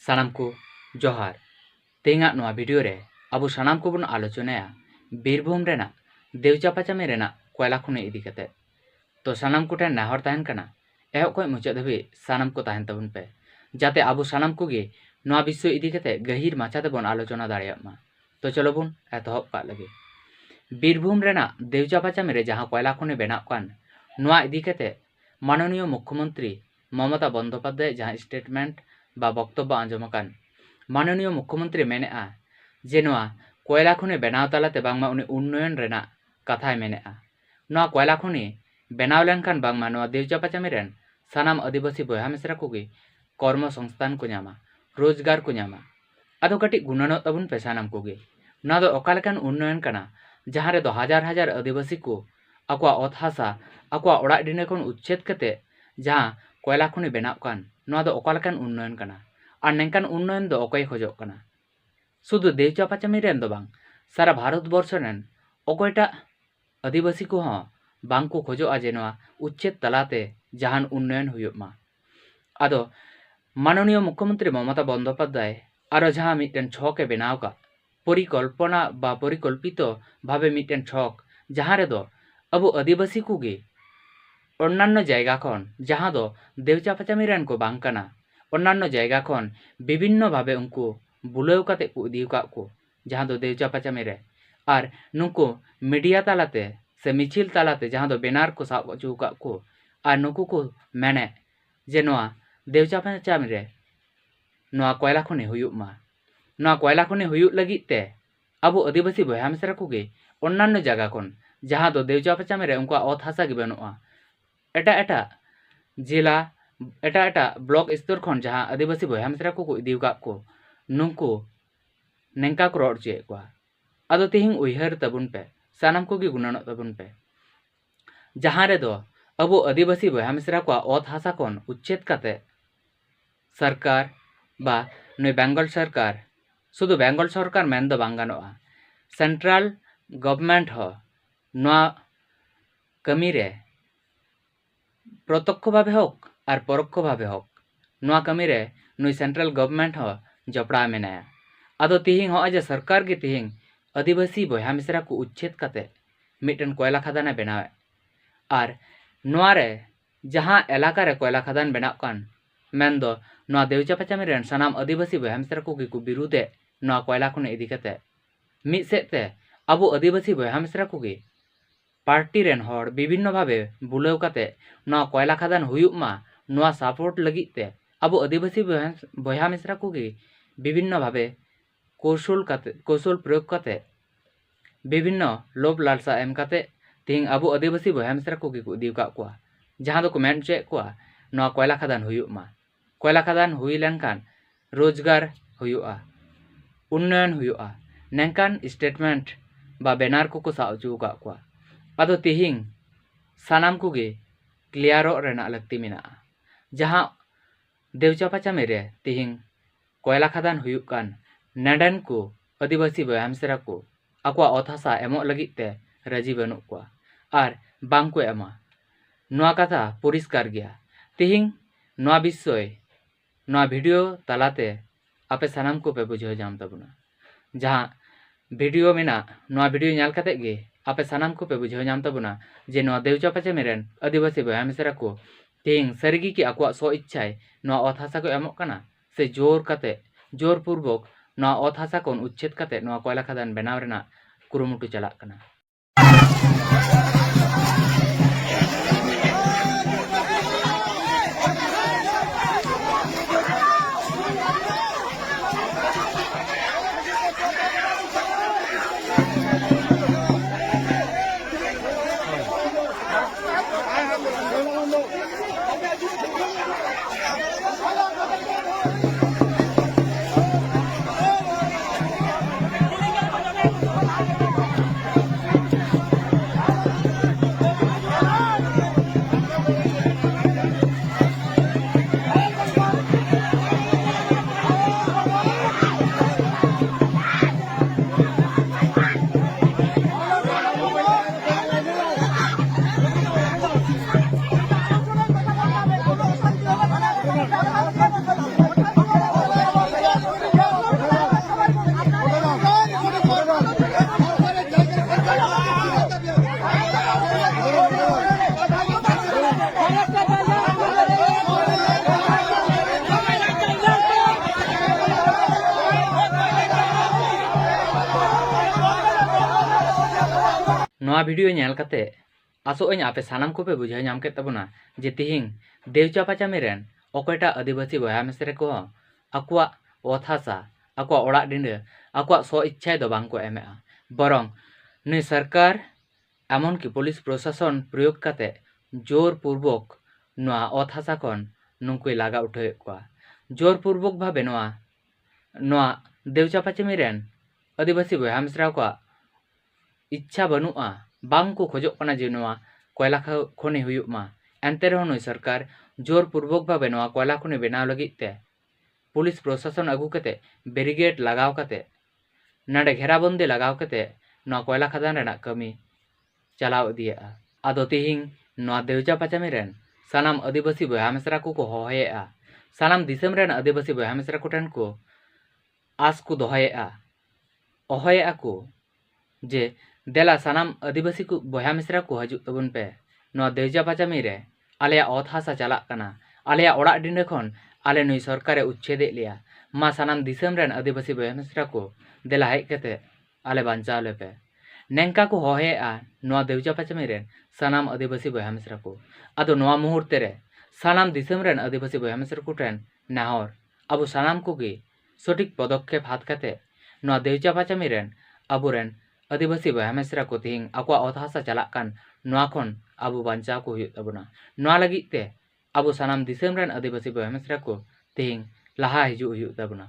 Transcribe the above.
सानाम को जोहार तेंगा नोआ वीडियो रे अबो सानाम को बन आलोचनाया बीरभूम रेना देवचापाचामी रेना कोयला खुने इदी कते तो सानाम को ठेन नेहर ताहेन कना एहब खय मुचाद धाबि सानाम को ताहेन तबन पे जाते अबो सानाम को गे नोआ विषय इदी कते गहिर माचाते बन आलोचना दाड़ेयाग मा। तो चलो बन एतहब का लगे बीरभूम रेना देवचापाचामी रे जहां कोयला खुने बेनाव कान नोआ इदी कते माननीय मुख्यमंत्री ममता बंदोपाध्याय जहां स्टेटमेंट बा बक्तव्य आंजम आकान माननीय मुख्यमंत्री मेनेआ जे नोआ कोयला खुने बेनाव तालाते बांगमा उनी उन्नयन रेना कथाय मेनेआ नोआ कोयला खुने बेनाव लेनखान बांगमा नोआ देवचापाचामी रेन सानाम आदिवासी बयहा मिसरा कोगे कर्मसंस्थान को ᱧᱟᱢᱟ रोजगार को ᱧᱟᱢᱟ आदो कटी गुणानो तबन पे सानाम कोगे नोआ दो ओका लेकान उन्नयन काना जहां रे दो हजार हजार आदिवासी को आकुआ ओत हासा आकुआ ओड़ाग डिने खन उच्छेद कते जहां कोयला खुने बेनाव कान नोआ दो ओका लेकान उन्नयन काना और नेंकान उन्नयन दो ओकय खोजोग काना शुधु देवचापाचामी रेन दो बांग सारा भारतवर्ष रेन ओकयटा आदिवासी को हं बांग को खोजोगा जे नोआ उच्छेद तलाते जहान उन्नयन हुयुग मा। आदो माननीय मुख्यमंत्री ममता बंदोपाध्याय आरो जहां मिटन छक बेनाव का परिकल्पना बा परिकल्पित भावे मिटन छक जहां रे दो अबो आदिवासी कोगे अन्यान्य जायगा खन जहां दो देवचापाचामी रेन को बांग काना अन्यान्य जायगा खन विभिन्न भावे उनको बुलाव काते को इदीका को जहां दो देवचापाचामी रे और नुको मीडिया तालाते से मिचिल तालाते जहां दो बेनार को साब अचुका को और नुको को मेने जे नोआ देवचापाचामी रे नोआ कोयला खुने हुयुग मा नोआ कोयला खुने हुयुग लगित ते अबो आदिवासी बयहा मिसरा कोगे अन्यान्य जायगा खन जहां दो देवचापाचामी रे उनका ओत हासा गे बनुआ एटा एटा जिला एटा एटा ब्लॉक स्तर खन जहां आदिवासी बयहा मिसरा को इदीका को नुको नेंका को रोड चे को आदो तिहिं उयहर तबुन पे सानाम कोगे गुणानो तबुन पे जहां रे दो अबो आदिवासी बयहा मिसरा को ओत हासा खन उच्छेद काते सरकार बा नय बेंगल सरकार शुधु बेंगल सरकार मेन दो बांग गानोआ सेंट्रल गवर्नमेंट हो नोआ कमी रे प्रत्यक्ष भावे होक और परोक्ष भावे होक नोआ कमी रे नुई सेंट्रल गवर्नमेंट हो जपड़ा मेनाया आदो तिहिं हो जे सरकार के तिहिं आदिवासी बयहा मिसरा को उच्छेद काते मिटन कोयला खदाने बनावे और नोआ रे जहां एलाका रे कोयला खदान बनाव कान मेन दो नोआ देवचापाचामी रेन सानाम आदिवासी बयहा मिसरा कोगे को बिरुदे नोआ कोयला खुने इदी काते मिद सेते अबो आदिवासी बयहा मिसरा कोगे पार्टी रेन हर विभिन्न भावे बुलाव काते नोआ कोयला खदान हुयुग मा नोआ सपोर्ट लगित ते अबो आदिवासी बयहा मिसरा कोगे विभिन्न भावे कौशल प्रयोग काते विभिन्न लोभ लालसा एम काते तिहिं अबो आदिवासी बयहा मिसरा कोगे को इदीका को जहां दो को मेन चे को नोआ कोयला खदान हुयुग मा कोयला खदान हुई लेनकान रोजगार हुयुआ उन्नयन हुयुआ नेंकान स्टेटमेंट बा बेनार को सा अचुका को आदो तिहिं सानाम कोगे क्लियरो रेना लगती मेना जहां देवचापाचामी रे तिहिं कोयला खदान हुयुग कान नेडेन को आदिवासी बयहा मिसरा को आकुआ ओत हासा एमो लगित ते राजी बनुक को और बांग को एमा नोआ कथा परिष्कार गया तिहिं नोआ विषय नोआ वीडियो तालाते आपे सानाम को पे बुझाव जाम तबुना जहां वीडियो मेना नोआ वीडियो ᱧᱮᱞ काते गे आपे सानाम को पे बुझाव जाम तबुना जे नोआ देवचापाचामी रेन आदिवासी बयहा मिसरा को तिहिं सारिगी की आकुआ सो इच्छाय नोआ ओत हासा को एमोक काना से जोर काते जोर पूर्वक नोआ ओत हासा कोन उच्छेद काते नोआ कोयला खदान बनाव रेना कुरुमुटु चलाक काना। नोआ वीडियो नेल कते आसों अñ आपे सानाम को पे बुझाव नाम के तबना जे तिहिंग देवचापाचामी रेन अकयटा आदिवासी बया मिसरे को आकुआ ओथासा आकुआ ओड़ा डिंडे आकुआ सो इच्छाय दो बांग को एमेआ बरंग नै सरकार एमन की पुलिस प्रशासन प्रयोग कते जोरपूर्वक नोआ ओथासा खन नुंकुई लागा उठावे को जोरपूर्वक भावे नोआ देवचापाचामी रेन आदिवासी बया मिसरा को इच्छा बनुआ बांग को खोजो कना जे नोआ कोयला खनि हुयुग मा एनते रहो नुई सरकार जोरपूर्वक भावे नोआ कोयला खनि बनाव लगित ते पुलिस प्रशासन अगू कते बेरिगेड लगाव कते नाडे घेराबंदी लगाव कते नोआ कोयला खदान रेना कमी चलाव इदिया आदो तिहिंग नोआ देवचापाचामी रेन सानाम आदिवासी बया मिसरा को होहेआ सानाम दिसम रेन आदिवासी बया मिसरा को ठेन को आस को दोहयेआ ओहयेआ को जे देला सानाम आदिवासी को बया मिसरा को हजु तबन पे नोआ देवचापाचामी रे आलेया ओत हासा चलाक कना आलेया ओड़ा डिंडे खन आले नुई सरकारे उच्छेदे लिया मा सानाम दिसम रेन आदिवासी बया मिसरा को देला हेज कते आले बांचाव लेपे नेंका को होहेआ नोआ देवचापाचामी रेन सानाम आदिवासी बया मिसरा को आदो नोआ मुहूर्ते रे सानाम दिसम रेन आदिवासी बया मिसरा को ठेन नेहर अबो सानाम को गे सठिक पदक्षेप हाथ कते नोआ देवचापाचामी रेन अबोरेन आदिवासी बया मिसरा को तिहिंग आकुआ ओत हासा चलाक कान नोआ खन अबो बांचाव को हुयुग तबना नोआ लगित ते अबो सानाम दिसम रेन आदिवासी बया मिसरा को तिहिंग लहा हिजुग हुयुग तबना।